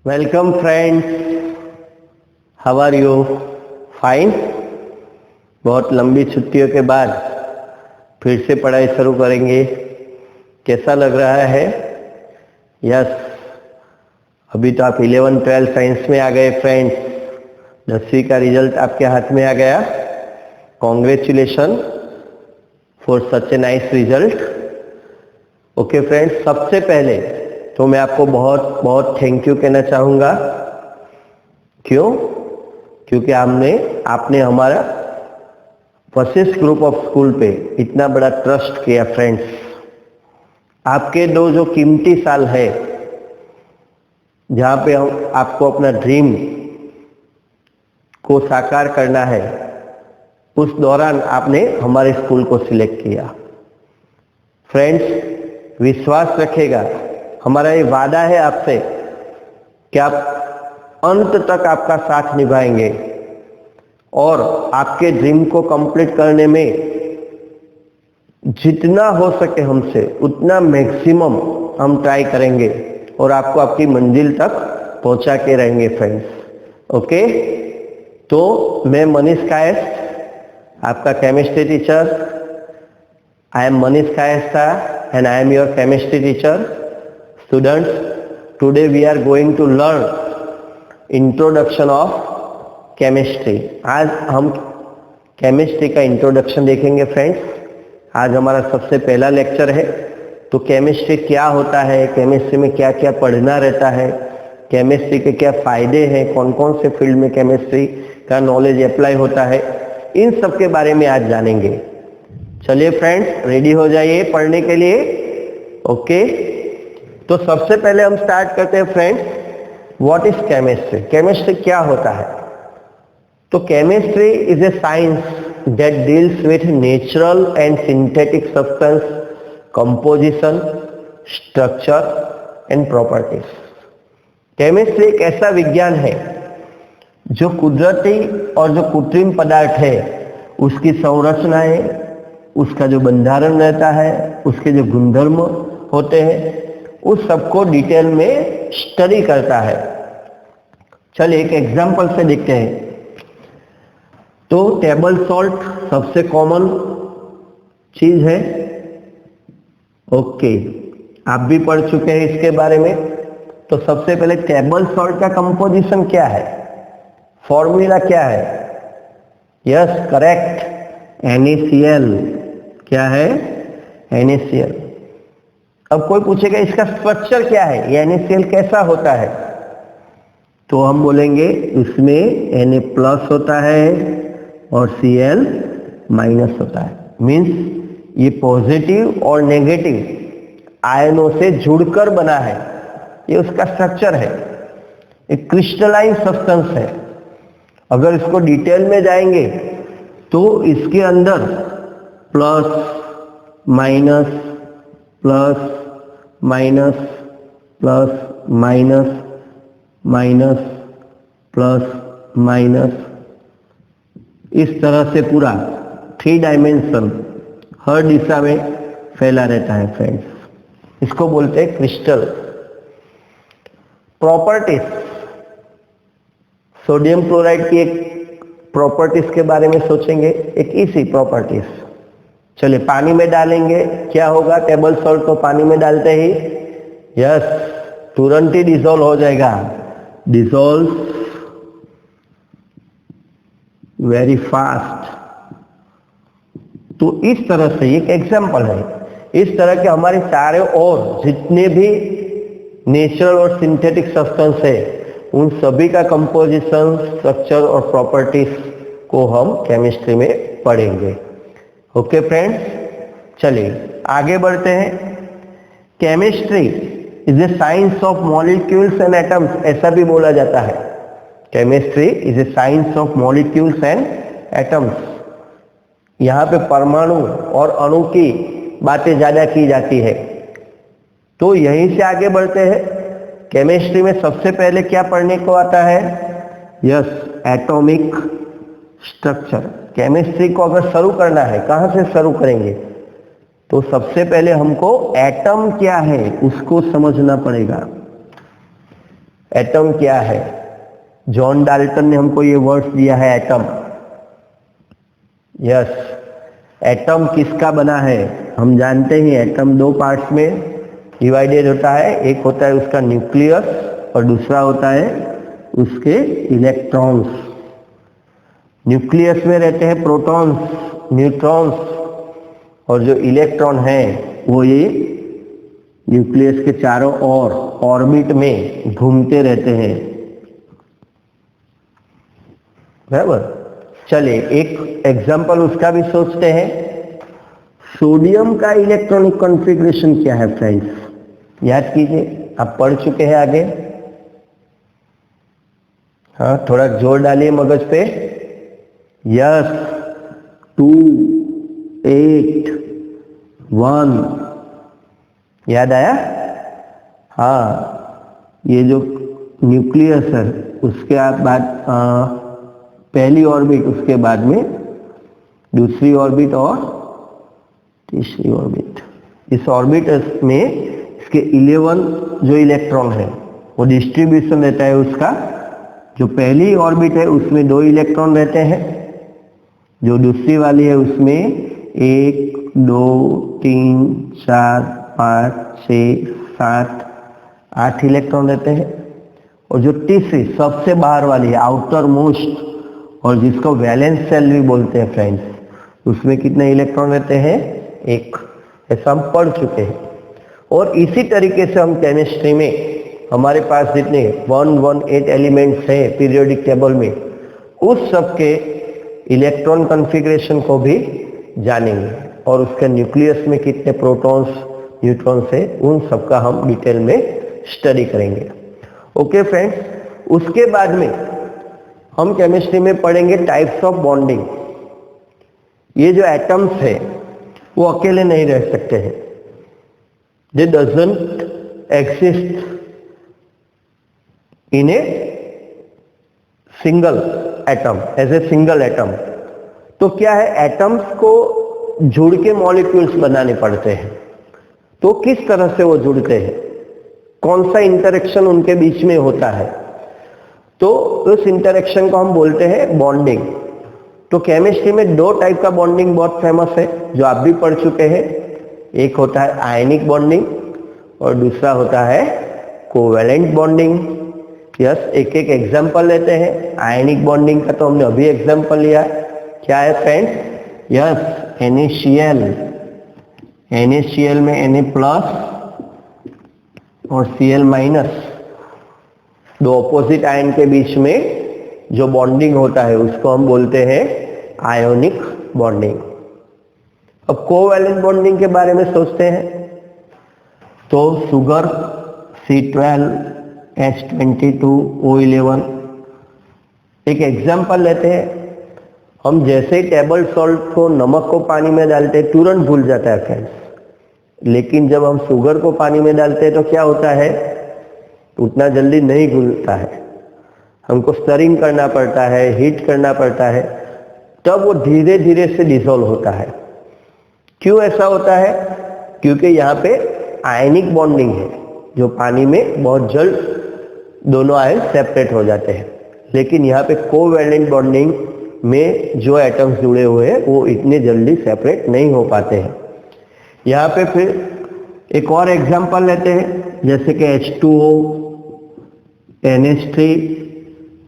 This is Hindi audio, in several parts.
Welcome friends, how are you? Fine. बहुत लंबी छुट्टियों के बाद फिर से पढ़ाई शुरू करेंगे। कैसा लग रहा है? यस, अभी तो आप 11, 12 साइंस में आ गए फ्रेंड्स। 10वीं का रिजल्ट आपके हाथ में आ गया। Congratulation for such a nice result. Okay friends, सबसे पहले तो मैं आपको बहुत बहुत थैंक यू कहना चाहूँगा। क्यों? क्योंकि आपने हमारा वशिष्ठ ग्रुप ऑफ स्कूल पे इतना बड़ा ट्रस्ट किया फ्रेंड्स। आपके जो कीमती साल है, जहाँ पे हम आपको अपना ड्रीम को साकार करना है, उस दौरान आपने हमारे स्कूल को सिलेक्ट किया। फ्रेंड्स, विश्वास रखेगा, हमारा ये वादा है आपसे कि आप अंत तक आपका साथ निभाएंगे और आपके ड्रीम को कंप्लीट करने में जितना हो सके हमसे उतना मैक्सिमम हम ट्राई करेंगे और आपको आपकी मंजिल तक पहुंचा के रहेंगे फ्रेंड्स। ओके, तो मैं मनीष कायस्थ, आपका chemistry teacher. I am Manish Kayastha and I am your chemistry teacher. Students, today we are going to learn introduction of chemistry. आज हम केमिस्ट्री का इंट्रोडक्शन देखेंगे फ्रेंड्स। आज हमारा सबसे पहला लेक्चर है। तो केमिस्ट्री क्या होता है, केमिस्ट्री में क्या क्या पढ़ना रहता है, केमिस्ट्री के क्या फायदे हैं, कौन कौन से फील्ड में केमिस्ट्री का नॉलेज अप्लाई होता है, इन सब के बारे में आज जानेंगे। चलिए फ्रेंड्स, रेडी हो जाइए पढ़ने के लिए। ओके, तो सबसे पहले हम स्टार्ट करते हैं friends, what is chemistry? Chemistry क्या होता है? तो chemistry is a science that deals with natural and synthetic substance, composition, structure and properties. Chemistry एक ऐसा विज्ञान है जो कुदरती और जो कृत्रिम पदार्थ है उसकी संरचनाएं, उसका जो बंधारण रहता है, उसके जो गुणधर्म होते हैं, उस सबको डिटेल में स्टडी करता है। चलिए एक एग्जांपल से देखते हैं। तो टेबल सॉल्ट सबसे कॉमन चीज है। ओके, आप भी पढ़ चुके हैं इसके बारे में। तो सबसे पहले टेबल सॉल्ट का कंपोजिशन क्या है, फॉर्मूला क्या है? Yes, correct, NaCl। क्या है? NaCl। अब कोई पूछेगा इसका स्ट्रक्चर क्या है, ये NaCl कैसा होता है? तो हम बोलेंगे इसमें Na+ होता है और Cl- होता है। मीन्स ये पॉजिटिव और नेगेटिव आयनों से जुड़कर बना है, ये उसका स्ट्रक्चर है। एक क्रिस्टलाइन सब्सटेंस है। अगर इसको डिटेल में जाएंगे तो इसके अंदर plus minus plus minus plus minus minus plus minus, इस तरह से पूरा 3 डायमेंशन हर दिशा में फैला रहता है फ्रेंड्स। इसको बोलते हैं क्रिस्टल। प्रॉपर्टीज, सोडियम क्लोराइड की एक प्रॉपर्टीज के बारे में सोचेंगे, एक इसी प्रॉपर्टीज। चलिए पानी में डालेंगे, क्या होगा? टेबल सॉल्ट को पानी में डालते ही यस तुरंत ही डिसॉल्व हो जाएगा, डिसॉल्व वेरी फास्ट। तो इस तरह से एक एग्जांपल है। इस तरह के हमारे चारों ओर जितने भी नेचुरल और सिंथेटिक सब्सटेंस है, उन सभी का कंपोजिशन, स्ट्रक्चर और प्रॉपर्टीज को हम केमिस्ट्री में पढ़ेंगे। ओके फ्रेंड्स, चलिए आगे बढ़ते हैं। Chemistry is a science of molecules and atoms, ऐसा भी बोला जाता है। Chemistry is a science of molecules and atoms. यहाँ पे परमाणु और अणु की बातें ज्यादा की जाती है। तो यहीं से आगे बढ़ते हैं। केमिस्ट्री में सबसे पहले क्या पढ़ने को आता है? Yes, atomic structure. केमिस्ट्री को अगर शुरू करना है, कहां से शुरू करेंगे? तो सबसे पहले हमको एटम क्या है उसको समझना पड़ेगा। एटम क्या है? जॉन डाल्टन ने हमको ये वर्ड्स दिया है, एटम। यस, एटम किसका बना है? हम जानते हैं एटम दो पार्ट्स में डिवाइडेड होता है। एक होता है उसका न्यूक्लियस और दूसरा होता है उसके इलेक्ट्रॉन्स। न्यूक्लियस में रहते हैं प्रोटॉन्स, न्यूट्रॉन्स, और जो इलेक्ट्रॉन है वो ये न्यूक्लियस के चारों ओर ऑर्बिट में घूमते रहते हैं। बराबर। चलिए एक एग्जांपल उसका भी सोचते हैं। सोडियम का इलेक्ट्रॉनिक कॉन्फ़िगरेशन क्या है फ्रेंड्स? याद कीजिए, आप पढ़ चुके हैं आगे। हाँ, थोड़ा जोर डालिए मगज पे। यस, 2 8 1। याद आया? हाँ, ये जो न्यूक्लियस है उसके बाद पहली ऑर्बिट, उसके बाद में दूसरी ऑर्बिट और तीसरी ऑर्बिट। इस ऑर्बिट में इसके 11 जो इलेक्ट्रॉन है वो डिस्ट्रीब्यूशन रहता है उसका। जो पहली ऑर्बिट है उसमें 2 इलेक्ट्रॉन रहते हैं, जो दूसरी वाली है उसमें 1 2 3 4 5 6 7 8 इलेक्ट्रॉन रहते हैं। और जो तीसरी सबसे बाहर वाली है, आउटर मोस्ट, और जिसको वैलेंस शेल भी बोलते हैं फ्रेंड्स, उसमें कितने इलेक्ट्रॉन रहते हैं? 1। ऐसा हम पढ़ चुके हैं। और इसी तरीके से हम केमिस्ट्री में हमारे पास जितने 118 एलिमेंट्स हैं पीरियोडिक टेबल में, उस सब के इलेक्ट्रॉन कॉन्फ़िगरेशन को भी जानेंगे, और उसके न्यूक्लियस में कितने प्रोटॉन्स न्यूट्रॉन्स है उन सब का हम डिटेल में स्टडी करेंगे। ओके फ्रेंड्स, उसके बाद में हम केमिस्ट्री में पढ़ेंगे टाइप्स ऑफ बॉन्डिंग। ये जो एटम्स है वो अकेले नहीं रह सकते हैं। They doesn't exist in a single atom, as a single atom. तो क्या है, एटम्स को जुड़ के मॉलिक्यूल्स बनाने पड़ते हैं। तो किस तरह से वो जुड़ते हैं, कौन सा इंटरेक्शन उनके बीच में होता है, तो उस इंटरेक्शन को हम बोलते हैं बॉन्डिंग। तो केमिस्ट्री में 2 टाइप का बॉन्डिंग बहुत फेमस है जो आप भी पढ़ चुके हैं। एक होता है आयनिक बॉन्डिंग और दूसरा होता है कोवेलेंट बॉन्डिंग। यस, एक एक एग्जांपल लेते हैं। आयनिक बॉन्डिंग का तो हमने अभी एग्जांपल लिया, क्या है फ्रेंड्स? Yes, NaCl। NaCl में Na+ और Cl-, 2 ऑपोजिट आयन के बीच में जो बॉन्डिंग होता है उसको हम बोलते हैं आयोनिक बॉन्डिंग। अब कोवैलेंट बॉन्डिंग के बारे में सोचते हैं तो शुगर C12H22O11। एक एग्जांपल लेते हैं। हम जैसे ही टेबल सॉल्ट को, नमक को पानी में डालते हैं तुरंत घुल जाता है फ्रेंड्स, लेकिन जब हम शुगर को पानी में डालते हैं तो क्या होता है, उतना जल्दी नहीं घुलता है। हमको स्टरिंग करना पड़ता है, हीट करना पड़ता है, तब वो धीरे धीरे से डिसॉल्व होता है। क्यों ऐसा होता है? क्योंकि यहाँ पे आयनिक बॉन्डिंग है, जो पानी में बहुत जल्द दोनों आयन सेपरेट हो जाते हैं। लेकिन यहाँ पे कोवैलेंट बॉन्डिंग में जो एटम्स जुड़े हुए हैं वो इतने जल्दी सेपरेट नहीं हो पाते हैं। यहाँ पे फिर एक और एग्जांपल लेते हैं, जैसे कि H2O, NH3,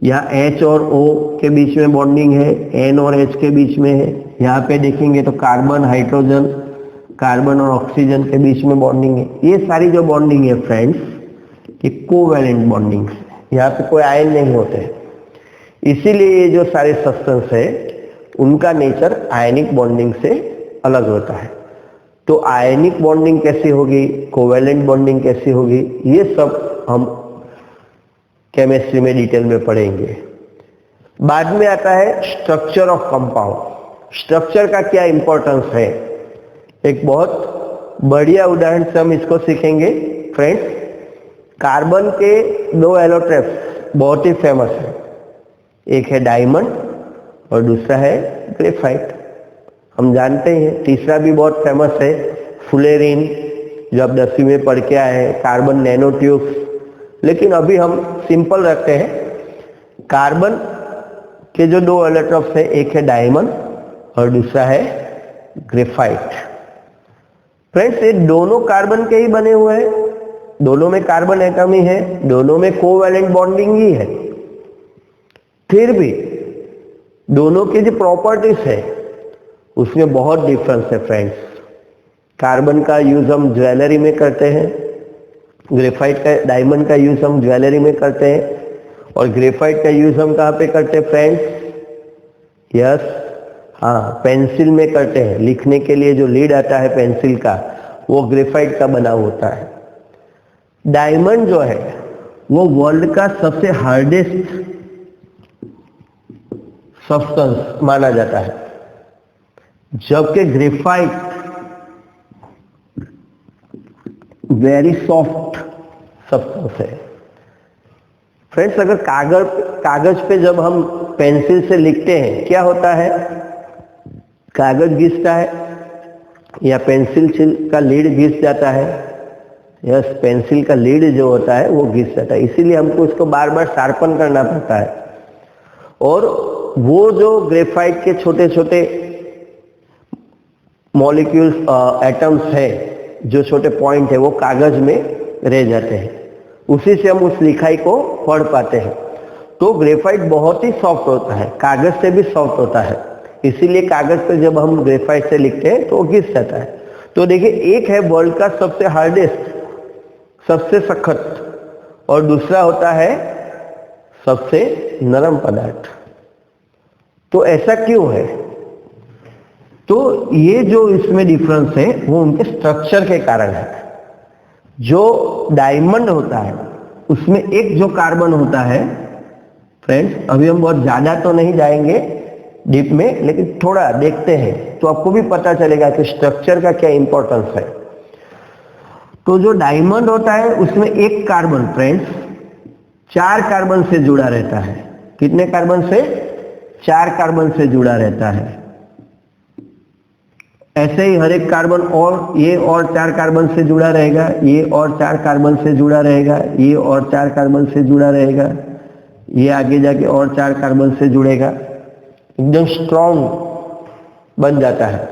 या H और O के बीच में बॉन्डिंग है, N और H के बीच में है। यहाँ पे देखेंगे तो कार्बन हाइड्रोजन, कार्बन और ऑक्सीजन के बीच में बॉन्डिंग है। ये सारी जो बॉन्डिंग है फ्रेंड्स, ये कोवैलेंट बॉन्डिंग है, यहाँ पे कोई आयन नहीं होते हैं। इसीलिए ये जो सारे सब्सटेंस है उनका नेचर आयनिक बॉन्डिंग से अलग होता है। तो आयनिक बॉन्डिंग कैसी होगी, कोवैलेंट बॉन्डिंग कैसी होगी, ये सब हम केमिस्ट्री में डिटेल में पढ़ेंगे। बाद में आता है स्ट्रक्चर ऑफ कंपाउंड। स्ट्रक्चर का क्या इंपॉर्टेंस है, एक बहुत बढ़िया उदाहरण से हम इसको सीखेंगे फ्रेंड्स। कार्बन के 2 एलोट्रोप्स बहुत ही फेमस है, एक है डायमंड और दूसरा है ग्रेफाइट। हम जानते हैं तीसरा भी बहुत फेमस है, फुलेरिन, जो आप 10वीं में पढ़ के आए हैं, कार्बन नैनो ट्यूब्स। लेकिन अभी हम सिंपल रखते हैं। कार्बन के जो दो इलेक्ट्रॉन्स है, एक है डायमंड और दूसरा है ग्रेफाइट। फ्रेंड्स, ये दोनों कार्बन के ही बने हुए हैं, दोनों में कार्बन एटम ही है, दोनों में कोवैलेंट बॉन्डिंग ही है। फिर भी दोनों की जो प्रॉपर्टीज है उसमें बहुत डिफरेंस है फ्रेंड्स। कार्बन का यूज हम ज्वेलरी में करते हैं, ग्रेफाइट का, डायमंड का यूज हम ज्वेलरी में करते हैं, और ग्रेफाइट का यूज हम कहाँ पे करते हैं फ्रेंड्स? यस, हाँ, पेंसिल में करते हैं। लिखने के लिए जो लीड आता है पेंसिल का, वो ग्रेफाइट का बना होता है। डायमंड जो है वो वर्ल्ड का सबसे हार्डेस्ट सब्सटेंस माना जाता है, जबकि ग्रेफाइट वेरी सॉफ्ट सब्सटेंस है। फ्रेंड्स, अगर कागज पे जब हम पेंसिल से लिखते हैं, क्या होता है? कागज घिसता है या पेंसिल का लीड घिस जाता है। यस, पेंसिल का लीड जो होता है वो घिस जाता है, इसीलिए हमको इसको बार बार शार्पन करना पड़ता है। और वो जो ग्रेफाइट के छोटे छोटे मॉलिक्यूल्स, एटम्स है, जो छोटे पॉइंट है, वो कागज में रह जाते हैं, उसी से हम उस लिखाई को पढ़ पाते हैं। तो ग्रेफाइट बहुत ही सॉफ्ट होता है, कागज से भी सॉफ्ट होता है, इसीलिए कागज पे जब हम ग्रेफाइट से लिखते हैं तो वो घिस जाता है। तो देखिए, एक है वर्ल्ड का सबसे हार्डेस्ट, सबसे सख्त, और दूसरा होता है सबसे नरम पदार्थ। तो ऐसा क्यों है? तो ये जो इसमें डिफरेंस है वो उनके स्ट्रक्चर के कारण है। जो डायमंड होता है उसमें एक जो कार्बन होता है, फ्रेंड्स, अभी हम बहुत ज्यादा तो नहीं जाएंगे डीप में, लेकिन थोड़ा देखते हैं तो आपको भी पता चलेगा कि स्ट्रक्चर का क्या इंपॉर्टेंस है। तो जो डायमंड होता है उसमें एक कार्बन, फ्रेंड्स, 4 कार्बन से जुड़ा रहता है। कितने कार्बन से? 4 कार्बन से जुड़ा रहता है। ऐसे ही हर एक कार्बन, और ये और 4 कार्बन से जुड़ा रहेगा, ये और 4 कार्बन से जुड़ा रहेगा, ये और 4 कार्बन से जुड़ा रहेगा, ये आगे जाके और 4 कार्बन से जुड़ेगा, एकदम स्ट्रॉन्ग बन जाता है।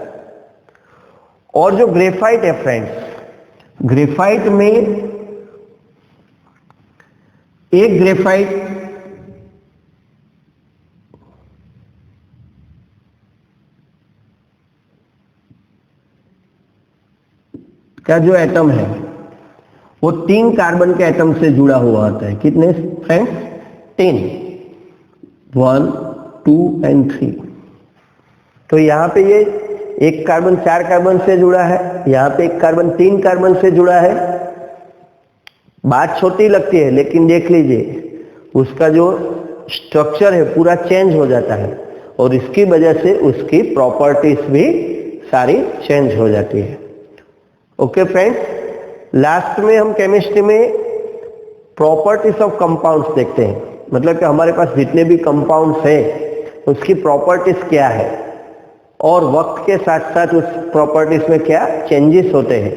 और जो ग्रेफाइट है फ्रेंड्स, ग्रेफाइट में एक ग्रेफाइट का जो एटम है वो 3 कार्बन के एटम से जुड़ा हुआ होता है। कितने फ्रेंड्स? 10, 1, 2 एंड 3। तो यहाँ पे ये एक कार्बन 4 कार्बन से जुड़ा है, यहाँ पे एक कार्बन 3 कार्बन से जुड़ा है। बात छोटी लगती है, लेकिन देख लीजिए उसका जो स्ट्रक्चर है पूरा चेंज हो जाता है, और इसकी वजह से उसकी प्रॉपर्टीज भी सारी चेंज हो जाती है। ओके फ्रेंड्स, लास्ट में हम केमिस्ट्री में प्रॉपर्टीज ऑफ कंपाउंड्स देखते हैं, मतलब कि हमारे पास जितने भी कंपाउंड्स हैं उसकी प्रॉपर्टीज क्या है, और वक्त के साथ साथ उस प्रॉपर्टीज में क्या चेंजेस होते हैं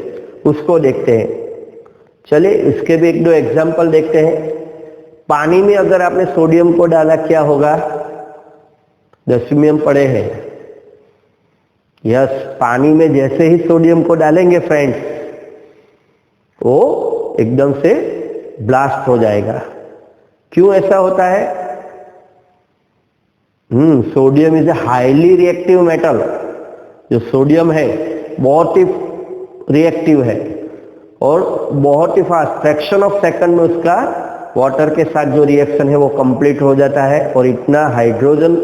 उसको देखते हैं। चलिए इसके भी 1-2 एग्जांपल देखते हैं। पानी में अगर आपने सोडियम को डाला, क्या होगा? 10वीं में हम पढ़े हैं। यस, पानी में जैसे ही सोडियम को डालेंगे फ्रेंड्स, वो एकदम से ब्लास्ट हो जाएगा। क्यों ऐसा होता है? Sodium is a highly reactive metal. जो सोडियम है बहुत ही रिएक्टिव है और बहुत ही फास्ट, फ्रैक्शन ऑफ सेकंड में उसका वाटर के साथ जो रिएक्शन है वो कंप्लीट हो जाता है, और इतना हाइड्रोजन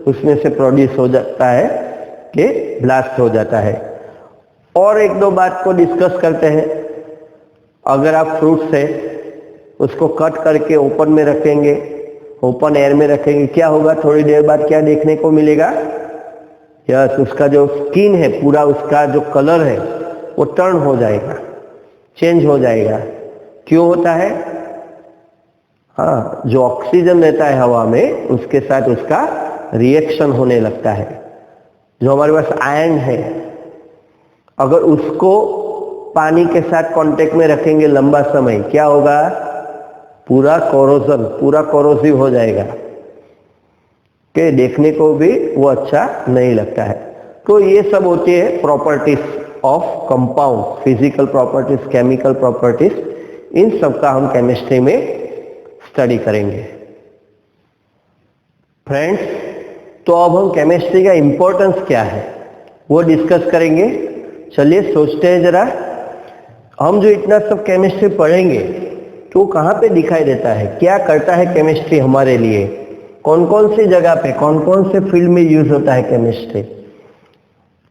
उसमें से प्रोड्यूस हो जाता है कि ब्लास्ट हो जाता है। और 1-2 बात को डिस्कस करते हैं। अगर आप फ्रूट से उसको कट करके ओपन में रखेंगे, ओपन एयर में रखेंगे, क्या होगा? थोड़ी देर बाद क्या देखने को मिलेगा? यस, उसका जो स्किन है पूरा, उसका जो कलर है वो टर्न हो जाएगा, चेंज हो जाएगा। क्यों होता है? हाँ, जो ऑक्सीजन रहता है हवा में उसके साथ उसका रिएक्शन होने लगता है। जो हमारे पास आयन है, अगर उसको पानी के साथ कांटेक्ट में रखेंगे लंबा समय, क्या होगा? पूरा कोरोजन, पूरा कोरोसिव हो जाएगा कि देखने को भी वो अच्छा नहीं लगता है। तो ये सब होती है properties of compound, physical properties, chemical properties, इन सब का हम केमिस्ट्री में स्टडी करेंगे फ्रेंड्स। तो अब हम केमिस्ट्री का इंपॉर्टेंस क्या है वो डिस्कस करेंगे। चलिए सोचते हैं जरा, हम जो इतना सब केमिस्ट्री पढ़ेंगे तो कहाँ पे दिखाई देता है, क्या करता है केमिस्ट्री हमारे लिए, कौन कौन सी जगह पे, कौन कौन से फील्ड में यूज होता है केमिस्ट्री।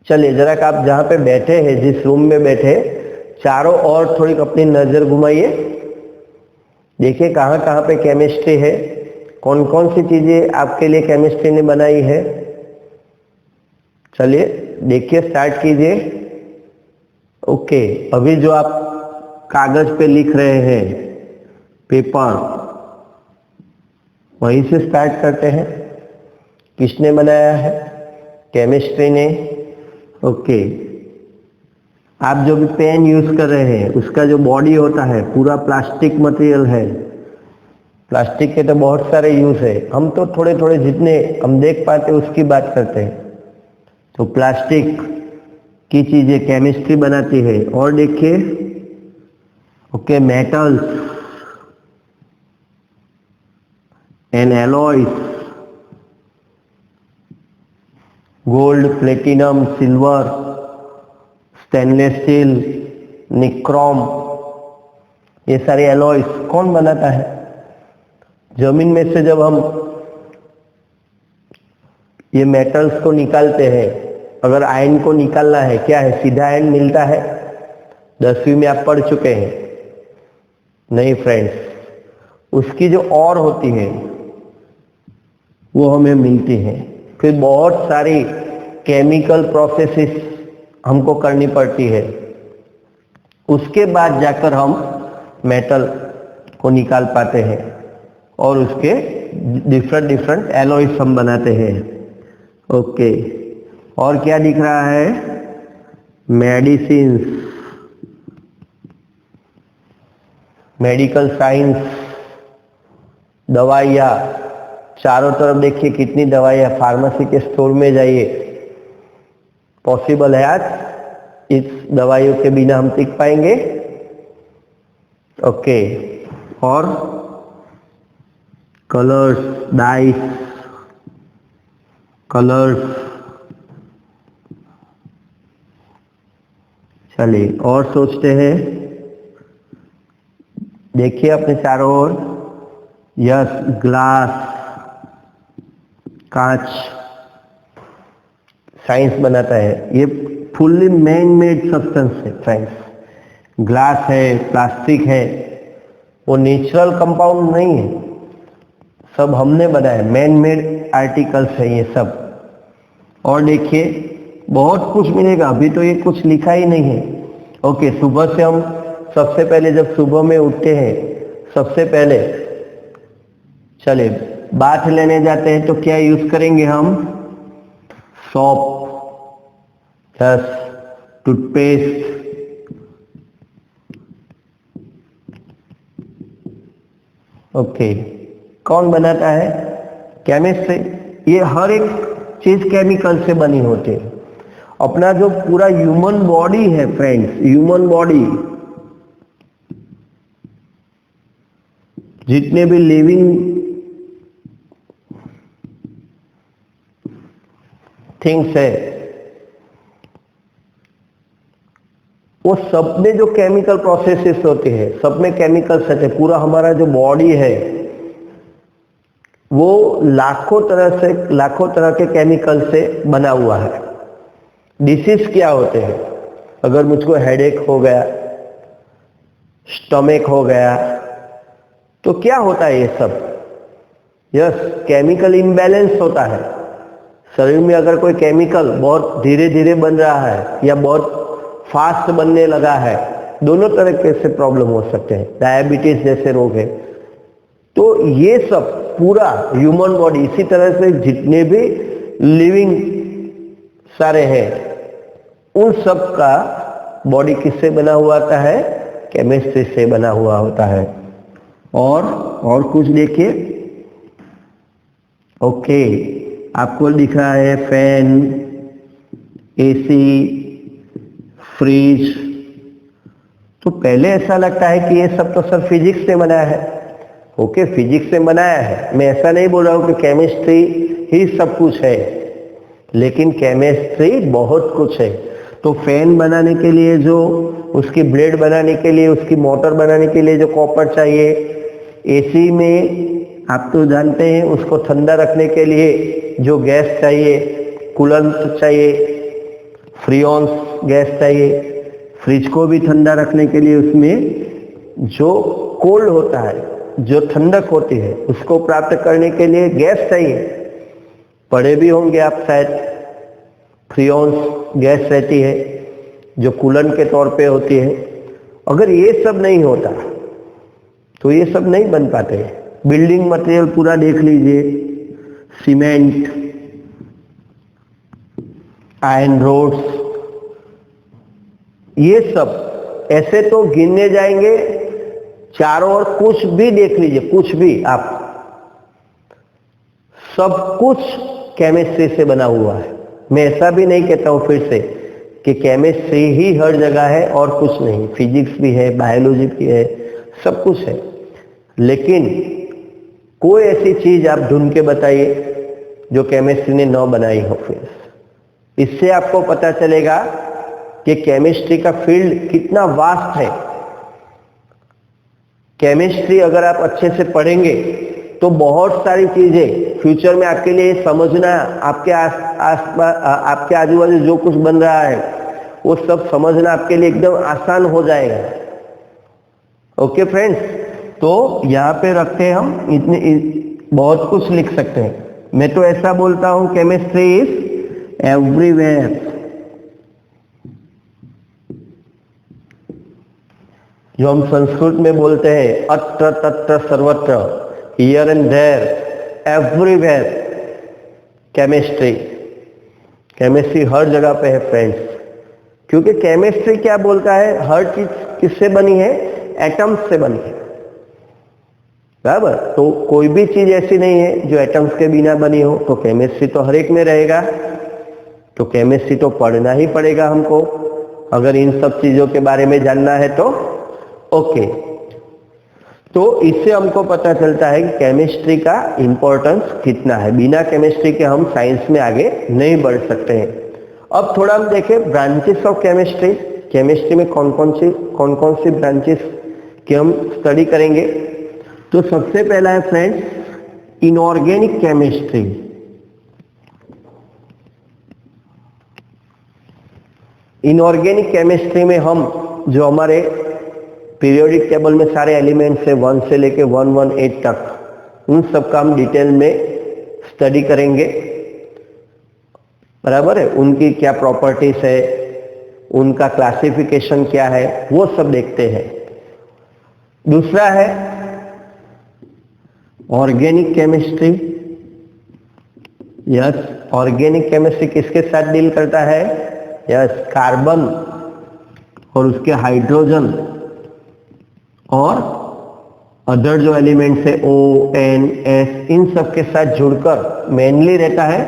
चलिए जरा आप जहाँ पे बैठे हैं, जिस रूम में बैठे, चारों ओर थोड़ी अपनी नजर घुमाइए, देखिए कहाँ कहाँ पे केमिस्ट्री है, कौन कौन सी चीजें आपके लिए केमिस्ट्री ने बनाई है। चलिए देखिए, स्टार्ट कीजिए। ओके, अभी जो आप कागज पे लिख रहे हैं, पेपर, वहीं से स्टार्ट करते हैं। किसने बनाया है? केमिस्ट्री ने। ओके, आप जो भी पेन यूज कर रहे हैं उसका जो बॉडी होता है पूरा प्लास्टिक मटेरियल है। प्लास्टिक के तो बहुत सारे यूज है, हम तो थोड़े थोड़े जितने हम देख पाते उसकी बात करते हैं। तो प्लास्टिक की चीजें केमिस्ट्री बनाती है। और देखिए, okay, metals and alloys, gold, platinum, silver, stainless steel, nichrome, ये सारे एलॉयज कौन बनाता है? जमीन में से जब हम ये मेटल्स को निकालते हैं, अगर आयन को निकालना है, क्या है, सीधा आयन मिलता है? 10वीं में आप पढ़ चुके हैं? नहीं फ्रेंड्स, उसकी जो और होती है वो हमें मिलती है। फिर बहुत सारी केमिकल प्रोसेसेस हमको करनी पड़ती है, उसके बाद जाकर हम मेटल को निकाल पाते हैं और उसके डिफरेंट डिफरेंट एलॉयज हम बनाते हैं। ओके, और क्या दिख रहा है? मेडिसिन्स, मेडिकल साइंस, दवाइयाँ, चारों तरफ देखिए कितनी दवाइयाँ, फार्मेसी के स्टोर में जाइए, पॉसिबल है आज इस दवाइयों के बिना हम टिक पाएंगे? ओके, और कलर्स, डाइस, कलर्स। चलिए और सोचते हैं, देखिए अपने चारों ओर, यस, ग्लास, कांच साइंस बनाता है। ये फुल्ली मैन मेड सब्सटेंस है फ्रेंड्स। ग्लास है, प्लास्टिक है, वो नेचुरल कंपाउंड नहीं है, सब हमने बनाया, मैन मेड आर्टिकल्स है ये सब। और देखिए बहुत कुछ मिलेगा, अभी तो ये कुछ लिखा ही नहीं है। ओके, सुबह से हम सबसे पहले जब सुबह में उठते हैं, सबसे पहले चले बाथ लेने जाते हैं तो क्या यूज करेंगे हम? सोप, यस, टूथपेस्ट, ओके, कौन बनाता है? केमिस्ट्री। ये हर एक चीज केमिकल से बनी होती है। अपना जो पूरा ह्यूमन बॉडी है फ्रेंड्स, ह्यूमन बॉडी, जितने भी लिविंग थिंग्स है, वो सब में जो केमिकल प्रोसेसेस होते हैं, सब में केमिकल्स होते हैं। पूरा हमारा जो बॉडी है वो लाखों तरह के केमिकल से बना हुआ है। डिसीज क्या होते हैं? अगर मुझको हेडेक हो गया, स्टमक हो गया, तो क्या होता है ये सब? यस, केमिकल इम्बैलेंस होता है। शरीर में अगर कोई केमिकल बहुत धीरे धीरे बन रहा है या बहुत फास्ट बनने लगा है, दोनों तरह से प्रॉब्लम हो सकते हैं, डायबिटीज जैसे रोग है। तो ये सब पूरा ह्यूमन बॉडी, इसी तरह से जितने भी लिविंग सारे हैं, उन सब का बॉडी किससे बना हुआ होता है? केमिस्ट्री से बना हुआ होता है। और और कुछ देखिए। ओके, आपको दिख रहा है फैन, एसी, फ्रिज। तो पहले ऐसा लगता है कि ये सब तो सर फिजिक्स से बनाया है। ओके, फिजिक्स से बनाया है, मैं ऐसा नहीं बोल रहा हूं कि केमिस्ट्री ही सब कुछ है, लेकिन केमिस्ट्री बहुत कुछ है। तो फैन बनाने के लिए जो उसकी ब्लेड बनाने के लिए, उसकी मोटर बनाने के लिए जो कॉपर चाहिए, एसी में आप तो जानते हैं उसको ठंडा रखने के लिए जो गैस चाहिए, कूलेंट चाहिए, फ्रीऑन गैस चाहिए, फ्रिज को भी ठंडा रखने के लिए उसमें जो कोल्ड होता है, जो ठंडक होती है, उसको प्राप्त करने के लिए गैस चाहिए। पढ़े भी होंगे आप शायद, फ्रीऑन गैस रहती है जो कूलेंट के तौर पे होती है। अगर ये सब नहीं होता तो ये सब नहीं बन पाते। बिल्डिंग मटेरियल पूरा देख लीजिए, सीमेंट, आयरन रोड्स, ये सब ऐसे तो गिनने जाएंगे चारों ओर, कुछ भी देख लीजिए, कुछ भी आप, सब कुछ केमिस्ट्री से बना हुआ है। मैं ऐसा भी नहीं कहता हूं फिर से कि केमिस्ट्री ही हर जगह है और कुछ नहीं, फिजिक्स भी है, बायोलॉजी भी है, सब कुछ है। लेकिन कोई ऐसी चीज आप ढूंढ के बताइए जो केमिस्ट्री ने न बनाई हो। फिर इससे आपको पता चलेगा कि केमिस्ट्री का फील्ड कितना वास्ट है। केमिस्ट्री अगर आप अच्छे से पढ़ेंगे तो बहुत सारी चीजें फ्यूचर में आपके लिए समझना, आपके आपके आजू बाजू जो कुछ बन रहा है वो सब समझना आपके लिए एकदम आसान हो जाएगा। ओके फ्रेंड्स, तो यहाँ पे रखते हैं हम, इतने बहुत कुछ लिख सकते हैं। मैं तो ऐसा बोलता हूं केमिस्ट्री इज एवरीवेयर। जो हम संस्कृत में बोलते हैं अत्र तत्र सर्वत्र, here and there, everywhere chemistry. Chemistry हर जगह पे है फ्रेंड्स, क्योंकि केमिस्ट्री क्या बोलता है, हर चीज किससे बनी है, एटम्स से बनी है, बराबर। तो कोई भी चीज ऐसी नहीं है जो एटम्स के बिना बनी हो। तो केमिस्ट्री तो हर एक में रहेगा, तो केमिस्ट्री तो पढ़ना ही पड़ेगा हमको अगर इन सब चीजों के बारे में जानना है तो। ओके, तो इससे हमको पता चलता है कि केमिस्ट्री का इंपॉर्टेंस कितना है। बिना केमिस्ट्री के हम साइंस में आगे नहीं बढ़ सकते हैं। अब थोड़ा हम देखें ब्रांचेस ऑफ केमिस्ट्री। केमिस्ट्री में कौन कौन सी ब्रांचेस की हम स्टडी करेंगे। तो सबसे पहला है friends inorganic chemistry. Inorganic chemistry में हम जो हमारे पीरियोडिक टेबल में सारे एलिमेंट्स है 1 से लेके 118 तक, उन सब का हम डिटेल में स्टडी करेंगे, बराबर है। उनकी क्या प्रॉपर्टीज है, उनका क्लासिफिकेशन क्या है, वो सब देखते हैं। दूसरा है organic chemistry. Yes, organic chemistry किसके साथ डील करता है, यस, कार्बन और उसके हाइड्रोजन और अदर जो एलिमेंट्स है O, N, S, इन सब के साथ जुड़कर मेनली रहता है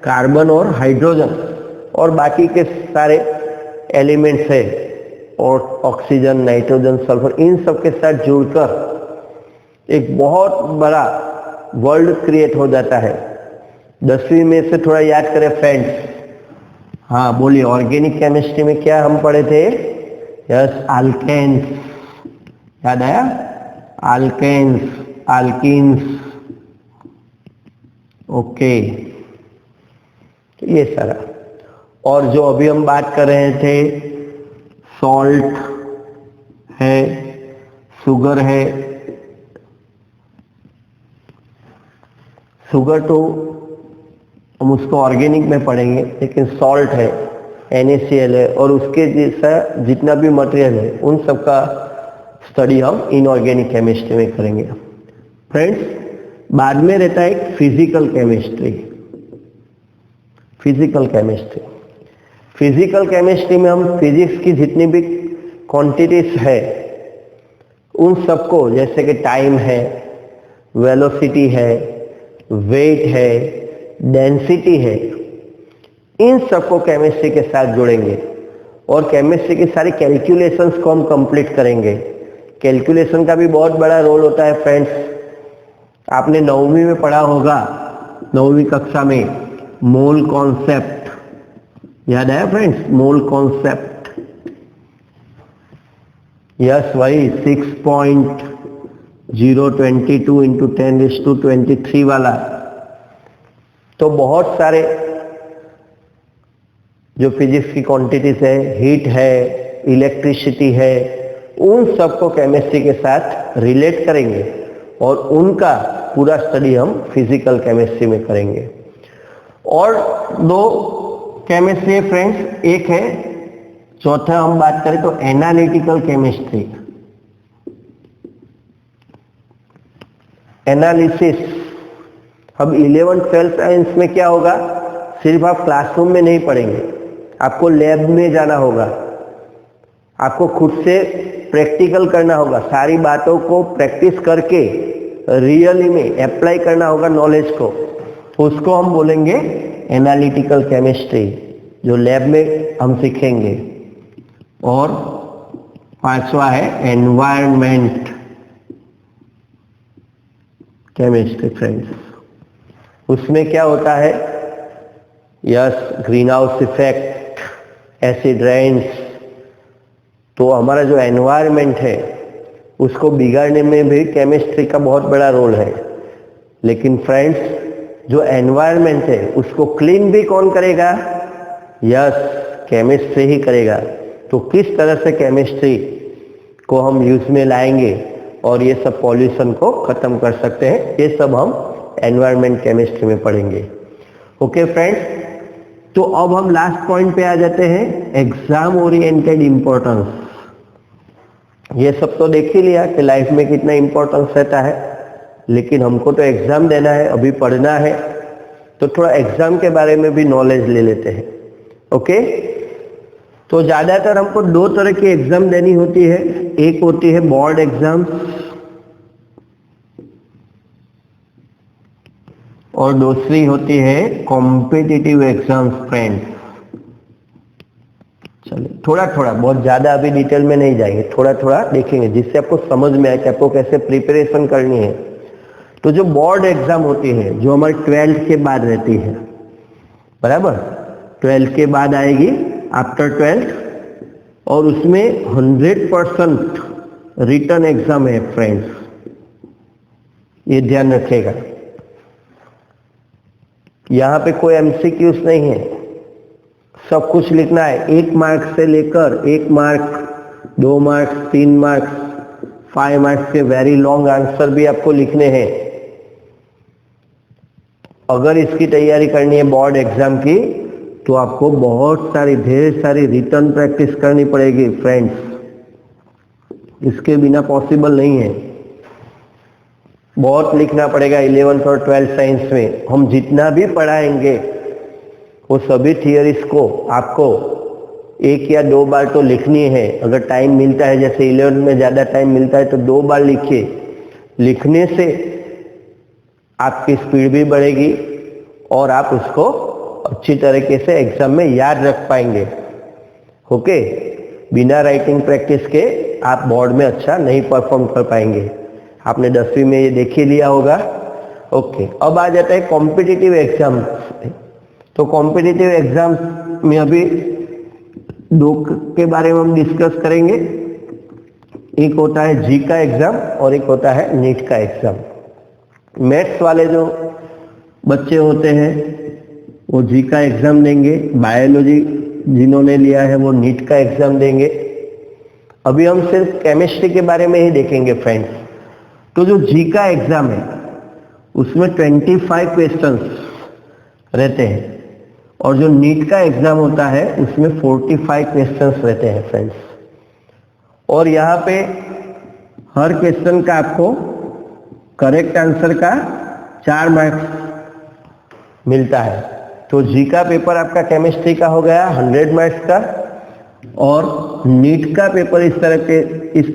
कार्बन और हाइड्रोजन, और बाकी के सारे एलिमेंट्स है और ऑक्सीजन, नाइट्रोजन, सल्फर, इन सब के साथ जुड़कर एक बहुत बड़ा वर्ल्ड क्रिएट हो जाता है। 10वीं में से थोड़ा याद करें फ्रेंड्स। हाँ बोलिए, ऑर्गेनिक केमिस्ट्री में क्या हम पढ़े थे, यस, अल्केन्स, याद आया, अल्केन्स, अल्कीन्स। ओके, तो ये सारा, और जो अभी हम बात कर रहे थे, सॉल्ट है, शुगर है। शुगर तो हम उसको ऑर्गेनिक में पढ़ेंगे, लेकिन सॉल्ट है, NaCl है, और उसके जैसा जितना भी मटेरियल है उन सब का स्टडी हम इनऑर्गेनिक केमिस्ट्री में करेंगे। फ्रेंड्स, बाद में रहता है physical chemistry. Physical chemistry, physical chemistry में हम फिजिक्स की जितनी भी क्वांटिटीज है उन सबको, जैसे कि टाइम है, वेलोसिटी है, वेट है, डेंसिटी है, इन सबको केमिस्ट्री के साथ जोड़ेंगे और केमिस्ट्री की सारी कैलकुलेशंस को हम कंप्लीट करेंगे। कैलकुलेशन का भी बहुत बड़ा रोल होता है फ्रेंड्स। आपने 9वीं में पढ़ा होगा, 9वीं कक्षा में मोल कॉन्सेप्ट, याद आया फ्रेंड्स? मोल कॉन्सेप्ट, यस वही 6.022 इंटू 10⁻23 वाला। तो बहुत सारे जो फिजिक्स की क्वांटिटीज है, हीट है, इलेक्ट्रिसिटी है, उन सबको केमिस्ट्री के साथ रिलेट करेंगे और उनका पूरा स्टडी हम फिजिकल केमिस्ट्री में करेंगे। और 2 केमिस्ट्री फ्रेंड्स, एक है, चौथा हम बात करें तो एनालिटिकल केमिस्ट्री, एनालिसिस। अब 11th-12th साइंस में क्या होगा, सिर्फ आप क्लासरूम में नहीं पढ़ेंगे, आपको लैब में जाना होगा, आपको खुद से प्रैक्टिकल करना होगा, सारी बातों को प्रैक्टिस करके रियली में अप्लाई करना होगा नॉलेज को, उसको हम बोलेंगे एनालिटिकल केमिस्ट्री, जो लैब में हम सीखेंगे। और 5वां है एनवायरनमेंट केमिस्ट्री फ्रेंड्स। उसमें क्या होता है, yes greenhouse effect, acid rains. तो हमारा जो एनवायरनमेंट है उसको बिगाड़ने में भी केमिस्ट्री का बहुत बड़ा रोल है। लेकिन फ्रेंड्स, जो एनवायरनमेंट है उसको क्लीन भी कौन करेगा? यस, केमिस्ट्री ही करेगा। तो किस तरह से केमिस्ट्री को हम यूज में लाएंगे और ये सब पॉल्यूशन को खत्म कर सकते हैं, ये सब हम एनवायरनमेंट केमिस्ट्री में पढ़ेंगे। ओके फ्रेंड्स, तो अब हम लास्ट पॉइंट पे आ जाते हैं, एग्जाम ओरिएंटेड इंपॉर्टेंस। ये सब तो देख ही लिया कि लाइफ में कितना इंपॉर्टेंस रहता है, लेकिन हमको तो एग्जाम देना है, अभी पढ़ना है, तो थोड़ा एग्जाम के बारे में भी नॉलेज ले लेते हैं। ओके, तो ज्यादातर हमको 2 तरह की एग्जाम देनी होती है। एक होती है बोर्ड एग्जाम और दूसरी होती है कॉम्पिटिटिव एग्जाम्स फ्रेंड्स। चलिए थोड़ा थोड़ा, बहुत ज्यादा अभी डिटेल में नहीं जाएंगे, थोड़ा थोड़ा देखेंगे जिससे आपको समझ में आए कि आपको कैसे प्रिपरेशन करनी है। तो जो बोर्ड एग्जाम होती है, जो हमारे 12th के बाद रहती है, बराबर 12th के बाद आएगी, आफ्टर 12th, और उसमें 100% रिटन एग्जाम है फ्रेंड्स, ये ध्यान रखिएगा। यहाँ पे कोई एमसीक्यूज नहीं है, सब कुछ लिखना है। 1 मार्क से लेकर 1 मार्क, 2 मार्क, 3 मार्क, 5 मार्क्स के वेरी लॉन्ग आंसर भी आपको लिखने हैं। अगर इसकी तैयारी करनी है बोर्ड एग्जाम की, तो आपको बहुत सारी, ढेर सारी रिटन प्रैक्टिस करनी पड़ेगी फ्रेंड्स, इसके बिना पॉसिबल नहीं है। बहुत लिखना पड़ेगा 11th और 12th साइंस में। हम जितना भी पढ़ाएंगे वो सभी थियरीज को आपको 1 या 2 बार तो लिखनी है। अगर टाइम मिलता है, जैसे 11th में ज्यादा टाइम मिलता है तो 2 बार लिखिए। लिखने से आपकी स्पीड भी बढ़ेगी और आप उसको अच्छी तरीके से एग्जाम में याद रख पाएंगे। ओके, बिना राइटिंग प्रैक्टिस के आप बोर्ड में अच्छा नहीं परफॉर्म कर पाएंगे। आपने 10वीं में ये देख ही लिया होगा। ओके, अब आ जाता है कॉम्पिटिटिव एग्जाम। तो कॉम्पिटिटिव एग्जाम में अभी 2 के बारे में हम डिस्कस करेंगे। एक होता है जी का एग्जाम और एक होता है नीट का एग्जाम। मैथ्स वाले जो बच्चे होते हैं वो जी का एग्जाम देंगे, बायोलॉजी जिन्होंने लिया है वो नीट का एग्जाम देंगे। अभी हम सिर्फ केमिस्ट्री के बारे में ही देखेंगे फ्रेंड्स। तो जो जी का एग्जाम है उसमें 25 क्वेश्चंस रहते हैं और जो नीट का एग्जाम होता है उसमें 45 क्वेश्चंस रहते हैं फ्रेंड्स। और यहाँ पे हर क्वेश्चन का आपको करेक्ट आंसर का 4 मार्क्स मिलता है। तो जी का पेपर आपका केमिस्ट्री का हो गया 100 मार्क्स का, और नीट का पेपर इस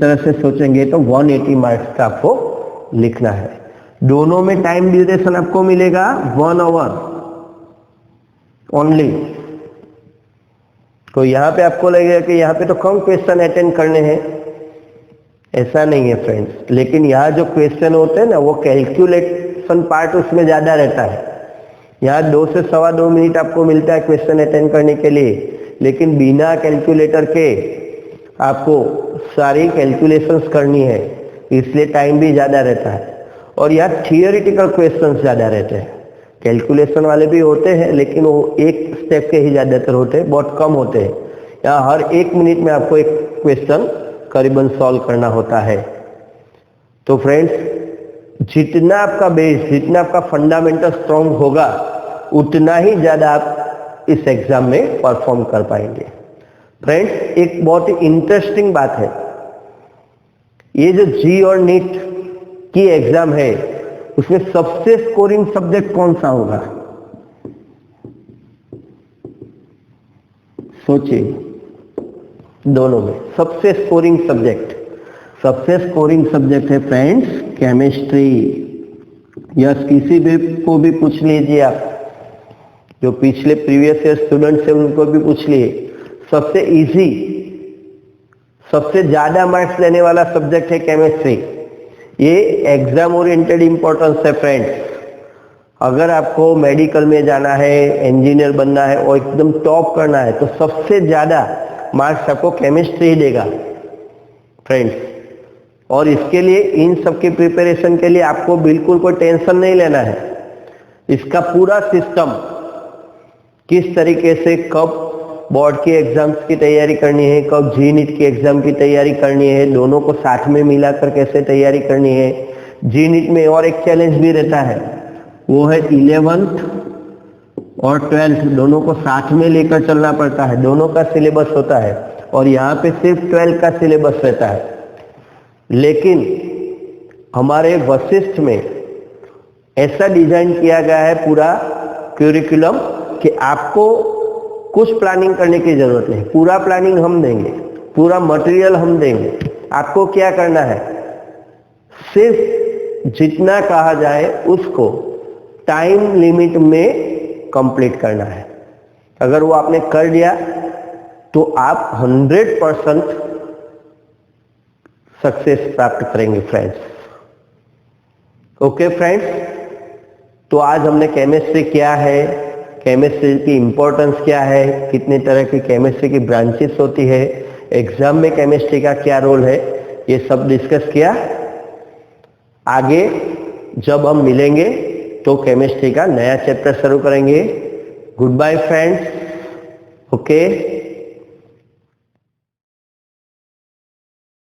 तरह से सोचेंगे तो 180 मार्क्स का आपको लिखना है। दोनों में टाइम ड्यूरेशन आपको मिलेगा 1 आवर ओनली। तो यहाँ पे आपको लगेगा कि यहाँ पे तो कम क्वेश्चन अटेंड करने हैं, ऐसा नहीं है फ्रेंड्स। लेकिन यहाँ जो क्वेश्चन होते हैं ना, वो कैलकुलेशन पार्ट उसमें ज़्यादा रहता है। यहाँ 2 से सवा 2 मिनट आपको मिलता है क्वेश्चन अटेंड करने के लिए, लेकिन बिना कैलकुलेटर के आपको सारी कैलकुलेशंस करनी है, इसलिए टाइम भी ज़्यादा रहता है। और यहाँ थियोरिटिकल क्वेश्चंस ज़्यादा रहते हैं। कैलकुलेशन वाले भी होते हैं, लेकिन वो एक स्टेप के ही ज़्यादातर होते हैं, बहुत कम होते हैं। यहाँ हर 1 मिनट में आपको एक क्वेश्चन करीबन सॉल्व करना होता है। तो फ्रेंड्स, जितना आपका बेस, जितना आपका फंडामेंटल स्ट्रॉन्ग होगा, उतना ही ज़्यादा आप इस एग्जाम में परफॉर्म कर पाएंगे। फ्रेंड्स, एक बहुत ही इंटरेस्टिंग बात है, ये जो जी और नीट की एग्जाम है, उसमें सबसे स्कोरिंग सब्जेक्ट कौन सा होगा? सोचिए, दोनों में सबसे स्कोरिंग सब्जेक्ट है फ्रेंड्स केमिस्ट्री। यस, किसी भी को भी पूछ लीजिए आप, जो पिछले प्रीवियस ईयर स्टूडेंट्स हैं उनको भी पूछ लिए, सबसे इजी, सबसे ज्यादा मार्क्स लेने वाला सब्जेक्ट है केमिस्ट्री। ये एग्जाम ओरिएंटेड इंपॉर्टेंस है फ्रेंड्स। अगर आपको मेडिकल में जाना है, इंजीनियर बनना है और एकदम टॉप करना है, तो सबसे ज्यादा मार्क्स आपको केमिस्ट्री देगा फ्रेंड्स। और इसके लिए, इन सब की प्रिपरेशन के लिए आपको बिल्कुल कोई टेंशन नहीं लेना है। इसका पूरा सिस्टम, किस तरीके से कब बोर्ड की एग्जाम्स की तैयारी करनी है, कब जी नीट की एग्जाम की तैयारी करनी है, दोनों को साथ में मिलाकर कैसे तैयारी करनी है। जी नीट में और एक चैलेंज भी रहता है, वो है 11th और 12th दोनों को साथ में लेकर चलना पड़ता है, दोनों का सिलेबस होता है। और यहाँ पे सिर्फ 12 का सिलेबस रहता है। लेकिन हमारे वशिष्ठ में ऐसा डिजाइन किया गया है पूरा क्यूरिकुलम कि आपको कुछ प्लानिंग करने की जरूरत नहीं, पूरा प्लानिंग हम देंगे, पूरा मटेरियल हम देंगे। आपको क्या करना है, सिर्फ जितना कहा जाए उसको टाइम लिमिट में कंप्लीट करना है। अगर वो आपने कर दिया तो आप 100% सक्सेस प्राप्त करेंगे फ्रेंड्स। ओके फ्रेंड्स, तो आज हमने केमिस्ट्री क्या है, केमिस्ट्री की इंपॉर्टेंस क्या है, कितने तरह की केमिस्ट्री की ब्रांचेस होती है, एग्जाम में केमिस्ट्री का क्या रोल है, ये सब डिस्कस किया। आगे जब हम मिलेंगे तो केमिस्ट्री का नया चैप्टर शुरू करेंगे। Goodbye friends. ओके।